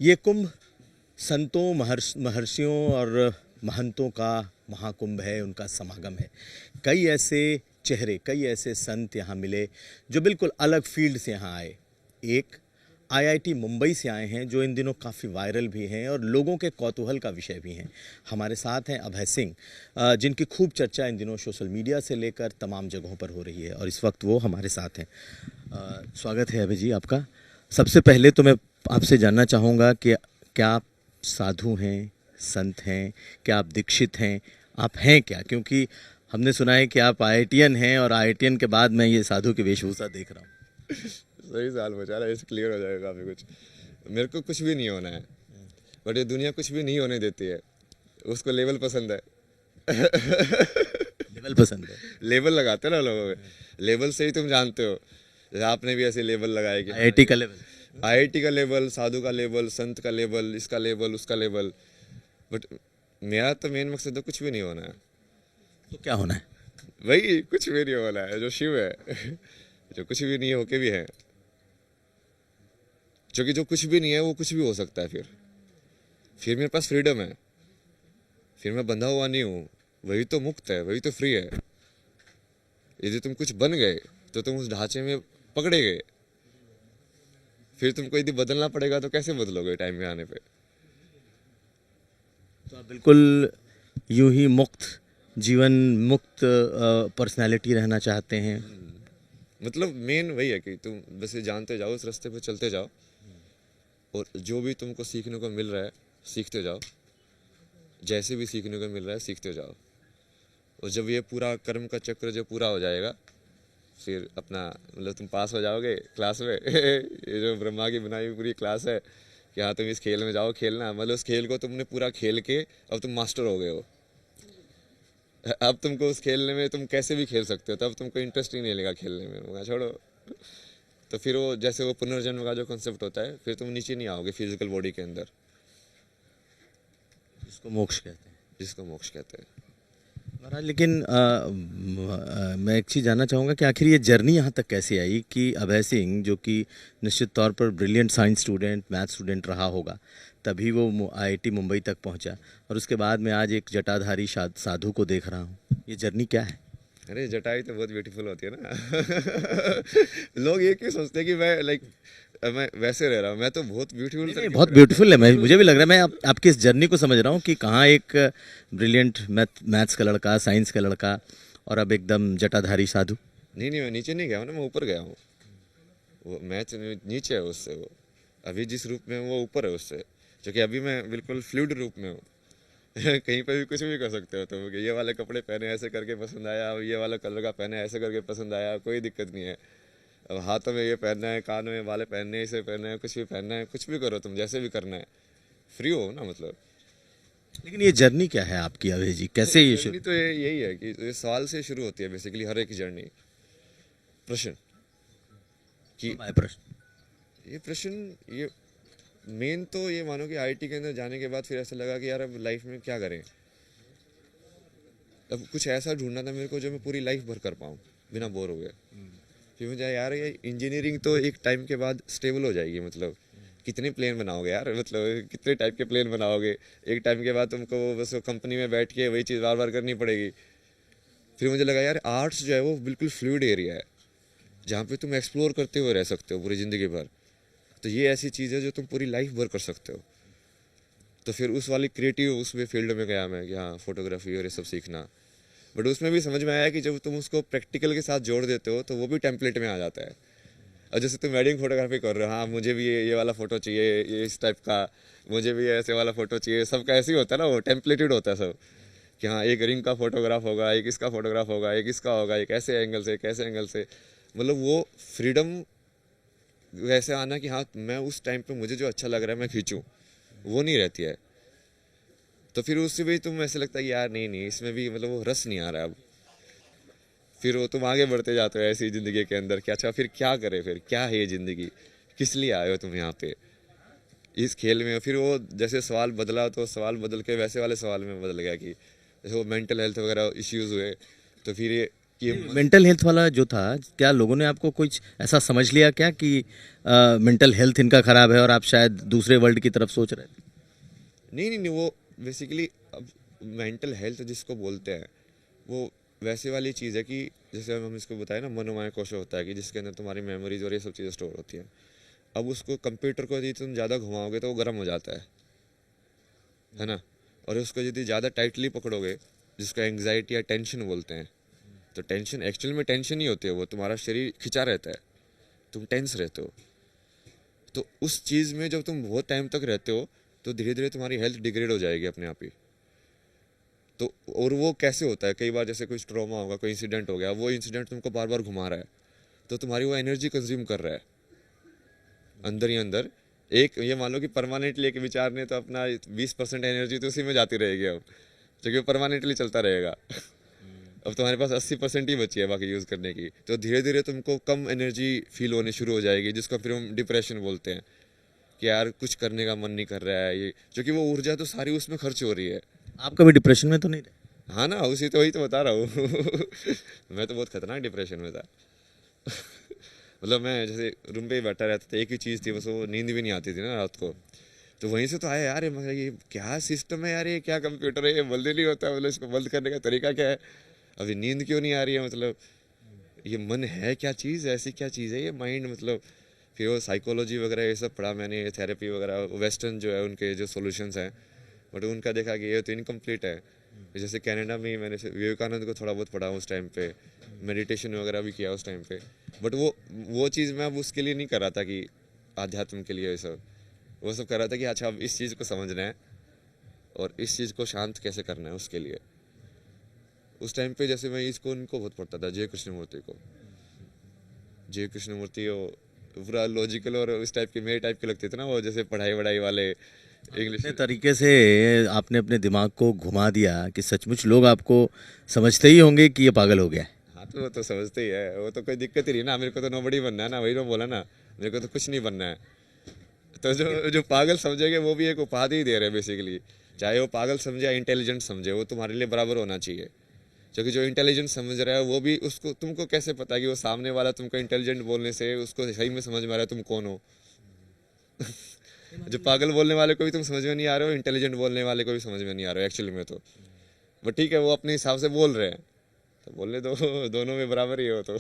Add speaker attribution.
Speaker 1: ये कुंभ संतों महर्षियों और महंतों का महाकुंभ है, उनका समागम है। कई ऐसे चेहरे, कई ऐसे संत यहाँ मिले जो बिल्कुल अलग फील्ड से यहाँ आए। एक आईआईटी मुंबई से आए हैं जो इन दिनों काफ़ी वायरल भी हैं और लोगों के कौतूहल का विषय भी हैं। हमारे साथ हैं अभय सिंह, जिनकी खूब चर्चा इन दिनों सोशल मीडिया से लेकर तमाम जगहों पर हो रही है और इस वक्त वो हमारे साथ हैं। स्वागत है अभय जी आपका। सबसे पहले तो मैं आपसे जानना चाहूँगा कि क्या आप साधु हैं, संत हैं, क्या आप दीक्षित हैं, आप हैं क्या? क्योंकि हमने सुना है कि आप आईआईटीएन हैं और आईआईटीएन के बाद मैं ये साधु की वेशभूषा देख रहा हूँ।
Speaker 2: सही सवाल पूछा रहा है, इससे क्लियर हो जाएगा काफ़ी कुछ। मेरे को कुछ भी नहीं होना है, बट ये दुनिया कुछ भी नहीं होने देती है। उसको लेवल पसंद है।
Speaker 1: लेवल पसंद है।
Speaker 2: लेवल लगाते हैं ना लोगों में, लेवल से ही तुम जानते हो। जैसे आपने भी ऐसे लेवल लगाए कि
Speaker 1: आईआईटी का लेवल।
Speaker 2: आईआईटी का लेवल, साधु का लेवल, संत का लेवल, इसका लेवल, उसका लेवल। बट मेरा तो मेन मकसद है कुछ भी नहीं होना है।
Speaker 1: तो क्या होना है?
Speaker 2: वही कुछ भी नहीं होना है, जो शिव है। जो कुछ भी नहीं होके भी है, क्योंकि जो कुछ भी नहीं है वो कुछ भी हो सकता है। फिर मेरे पास फ्रीडम है, फिर मैं बंधा हुआ नहीं हूँ। वही तो मुक्त है, वही तो फ्री है। यदि तुम कुछ बन गए तो तुम उस ढांचे में पकड़े गए। फिर तुमको यदि बदलना पड़ेगा तो कैसे बदलोगे टाइम में आने पे?
Speaker 1: तो आप बिल्कुल यूं ही मुक्त जीवन, मुक्त पर्सनालिटी रहना चाहते हैं।
Speaker 2: मतलब मेन वही है कि तुम बस ये जानते जाओ, उस रास्ते पे चलते जाओ, और जो भी तुमको सीखने को मिल रहा है सीखते जाओ। जैसे भी सीखने को मिल रहा है सीखते जाओ। और जब ये पूरा कर्म का चक्र जब पूरा हो जाएगा, फिर अपना मतलब तुम पास हो जाओगे क्लास में। ये जो ब्रह्मा की बनाई हुई पूरी क्लास है कि हाँ तुम इस खेल में जाओ खेलना, मतलब उस खेल को तुमने पूरा खेल के अब तुम मास्टर हो गए हो। अब तुमको उस खेलने में तुम कैसे भी खेल सकते हो, तब तुमको इंटरेस्ट ही नहीं लेगा खेलने में, मैं छोड़ो। तो फिर वो जैसे वो पुनर्जन्म का जो कॉन्सेप्ट होता है, फिर तुम नीचे नहीं आओगे फिजिकल बॉडी के अंदर,
Speaker 1: जिसको मोक्ष कहते हैं।
Speaker 2: जिसको मोक्ष कहते हैं।
Speaker 1: महाराज, लेकिन मैं एक चीज़ जानना चाहूँगा कि आखिर ये जर्नी यहाँ तक कैसे आई कि अभय सिंह, जो कि निश्चित तौर पर brilliant science student, math student रहा होगा, तभी वो आईआईटी मुंबई तक पहुँचा और उसके बाद मैं आज एक जटाधारी साधु को देख रहा हूँ। ये जर्नी क्या है?
Speaker 2: अरे जटाई तो बहुत ब्यूटीफुल होती है ना। लोग ये क्यों सोचते हैं कि मैं वैसे रह रहा हूँ? मैं तो बहुत ब्यूटीफुल
Speaker 1: नहीं, बहुत ब्यूटीफुल है। मुझे भी लग रहा है, मैं आपकी इस जर्नी को समझ रहा हूँ कि कहाँ एक ब्रिलियंट मैथ्स का लड़का, साइंस का लड़का, और अब एकदम जटाधारी साधु।
Speaker 2: नहीं नहीं, मैं नीचे नहीं गया हूँ ना, मैं ऊपर गया हूँ। वो मैच नीचे है उससे, वो अभी जिस रूप में हूँ वो ऊपर है उससे। क्योंकि अभी मैं बिल्कुल फ्लूइड रूप में हूँ। कहीं पर भी कुछ भी कर सकते हो तुम। ये वाले कपड़े पहने ऐसे करके पसंद आया, ये वाला कलर का पहने ऐसे करके पसंद आया, कोई दिक्कत नहीं है। अब हाथों में ये पहनना है, कानों में वाले पहनने हैं, इसे पहनना है, कुछ भी पहनना है, कुछ भी करो तुम, जैसे भी करना है, फ्री हो ना मतलब।
Speaker 1: लेकिन ये जर्नी क्या है आपकी अभय जी? कैसे ये
Speaker 2: जर्नी
Speaker 1: शुरू?
Speaker 2: तो यही है कि ये सवाल से शुरू होती है बेसिकली हर एक जर्नी। प्रश्न कि
Speaker 1: हमारे प्रश्न।
Speaker 2: ये प्रश्न, ये मेन तो ये मानो कि आईआईटी के अंदर जाने के बाद फिर ऐसा लगा कि यार अब लाइफ में क्या करें। अब कुछ ऐसा ढूंढना था मेरे को जो मैं पूरी लाइफ भर कर पाऊँ बिना बोर हुए। फिर मुझे यार ये इंजीनियरिंग तो एक टाइम के बाद स्टेबल हो जाएगी, मतलब कितने प्लेन बनाओगे यार, मतलब कितने टाइप के प्लेन बनाओगे। एक टाइम के बाद तुमको बस कंपनी में बैठ के वही चीज़ बार बार करनी पड़ेगी। फिर मुझे लगा यार आर्ट्स जो है वो बिल्कुल फ्लूइड एरिया है, जहाँ पे तुम एक्सप्लोर करते हुए रह सकते हो पूरी ज़िंदगी भर। तो ये ऐसी चीज़ है जो तुम पूरी लाइफ भर कर सकते हो। तो फिर उस वाली क्रिएटिव उसमें फील्ड में गया मैं कि हाँ फोटोग्राफी और ये सब सीखना। बट उसमें भी समझ में आया कि जब तुम उसको प्रैक्टिकल के साथ जोड़ देते हो तो वो भी टेम्पलेट में आ जाता है। और जैसे तुम वेडिंग फोटोग्राफी कर रहे हो, हाँ मुझे भी ये वाला फ़ोटो चाहिए, ये इस टाइप का, मुझे भी ऐसे वाला फ़ोटो चाहिए, सबका ऐसे ही होता है ना, वो टेम्पलेटेड होता है सब। कि हाँ एक रिंग का फोटोग्राफ होगा, एक इसका फोटोग्राफ होगा, एक इसका होगा, एक ऐसे एंगल से, एक ऐसे एंगल से। मतलब वो फ्रीडम वैसे आना कि हाँ मैं उस टाइम पे मुझे जो अच्छा लग रहा है मैं खींचूँ, वो नहीं रहती है। तो फिर उससे भी तुम ऐसे लगता है कि यार नहीं नहीं, इसमें भी मतलब वो रस नहीं आ रहा है अब। फिर वो तुम आगे बढ़ते जाते हो ऐसी ज़िंदगी के अंदर कि अच्छा फिर क्या करें, फिर क्या है ये ज़िंदगी, किस लिए आए हो तुम यहाँ पे इस खेल में। फिर वो जैसे सवाल बदला तो सवाल बदल के वैसे वाले सवाल में बदल गया कि जैसे वो मेंटल हेल्थ वगैरह इश्यूज़ हुए, तो फिर ये कि
Speaker 1: मेंटल हेल्थ वाला जो था, क्या लोगों ने आपको कुछ ऐसा समझ लिया क्या कि मेंटल हेल्थ इनका खराब है और आप शायद दूसरे वर्ल्ड की तरफ सोच रहे थे?
Speaker 2: नहीं नहीं नहीं, वो बेसिकली अब मेंटल हेल्थ जिसको बोलते हैं वो वैसे वाली चीज़ है कि जैसे हम इसको बताए ना, मनोमय कोश होता है कि जिसके अंदर तुम्हारी मेमोरीज और ये सब चीज़ें स्टोर होती हैं। अब उसको कंप्यूटर को यदि तुम ज़्यादा घुमाओगे तो वो गर्म हो जाता है ना। और उसको यदि ज़्यादा टाइटली पकड़ोगे, जिसको एंग्जाइटी या टेंशन बोलते हैं, तो टेंशन एक्चुअल में टेंशन ही होती है, वो तुम्हारा शरीर खिंचा रहता है, तुम टेंस रहते हो। तो उस चीज़ में जब तुम बहुत टाइम तक रहते हो तो धीरे धीरे तुम्हारी हेल्थ डिग्रेड हो जाएगी अपने आप ही। तो और वो कैसे होता है, कई बार जैसे कोई ट्रॉमा होगा, कोई इंसिडेंट हो गया, वो इंसिडेंट तुमको बार बार घुमा रहा है, तो तुम्हारी वो एनर्जी कंज्यूम कर रहा है अंदर ही अंदर। एक ये मान लो कि परमानेंटली एक विचार ने तो अपना 20% एनर्जी तो उसी में जाती रहेगी अब, जो कि परमानेंटली चलता रहेगा। अब तुम्हारे पास 80% ही बची है बाकी यूज़ करने की, तो धीरे धीरे तुमको कम एनर्जी फील होनी शुरू हो जाएगी, जिसको फिर हम डिप्रेशन बोलते हैं कि यार कुछ करने का मन नहीं कर रहा है, ये जो कि वो ऊर्जा तो सारी उसमें खर्च हो रही है।
Speaker 1: आप कभी डिप्रेशन में तो नहीं रहे?
Speaker 2: हाँ ना, उसी तो वही तो बता रहा हूँ। मैं तो बहुत खतरनाक डिप्रेशन में था। मतलब मैं जैसे रूम पे ही बैठा रहता था, एक ही चीज़ थी बस, वो नींद भी नहीं आती थी ना रात को। तो वहीं से तो आया यार, मगर ये क्या सिस्टम है यार, ये क्या कंप्यूटर है, ये बंद ही नहीं होता, मतलब इसको बंद करने का तरीका क्या है, अभी नींद क्यों नहीं आ रही है, मतलब ये मन है क्या चीज़, ऐसी क्या चीज़ है ये माइंड, मतलब। फिर वो साइकोलॉजी वगैरह ये सब पढ़ा मैंने, थेरेपी वगैरह, वेस्टर्न जो है उनके जो सॉल्यूशंस हैं, बट उनका देखा कि ये तो इनकम्प्लीट है। जैसे कनाडा में ही मैंने विवेकानंद को थोड़ा बहुत पढ़ा उस टाइम पे, मेडिटेशन वगैरह भी किया उस टाइम पे, बट वो चीज़ मैं अब उसके लिए नहीं कर रहा था कि आध्यात्म के लिए ये सब, वो सब कर रहा था कि अच्छा अब इस चीज़ को समझना है और इस चीज़ को शांत कैसे करना है उसके लिए। उस टाइम पे जैसे मैं इसको उनको बहुत पढ़ता था, जय कृष्णमूर्ति को। जय कृष्णमूर्ति वो पूरा लॉजिकल और उस टाइप के मेरे टाइप के लगते थे ना, वो जैसे पढ़ाई वढ़ाई वाले इंग्लिश।
Speaker 1: अपने तरीके से आपने अपने दिमाग को घुमा दिया कि सचमुच लोग आपको समझते ही होंगे कि ये पागल हो गया है।
Speaker 2: हाँ तो वो तो समझते ही है, वो तो कोई दिक्कत ही नहीं ना, मेरे को तो नोबडी बनना है ना, वही तो बोला ना, मेरे को तो कुछ नहीं बनना है। तो जो जो पागल समझेंगे वो भी एक उपाधि ही दे रहे हैं बेसिकली, चाहे वो पागल समझे या इंटेलिजेंट समझे, वो तुम्हारे लिए बराबर होना चाहिए। क्योंकि जो इंटेलिजेंट समझ रहा है वो भी, उसको तुमको कैसे पता है कि वो सामने वाला तुमको इंटेलिजेंट बोलने से उसको सही में समझ में आ रहा है तुम कौन हो। जो पागल बोलने वाले को भी तुम समझ में नहीं आ रहे हो, इंटेलिजेंट बोलने वाले को भी समझ में नहीं आ रहे हो एक्चुअली में तो। बट ठीक है, वो अपने हिसाब से बोल रहे हैं, तो बोलने दो, दोनों में बराबर ही हो तो।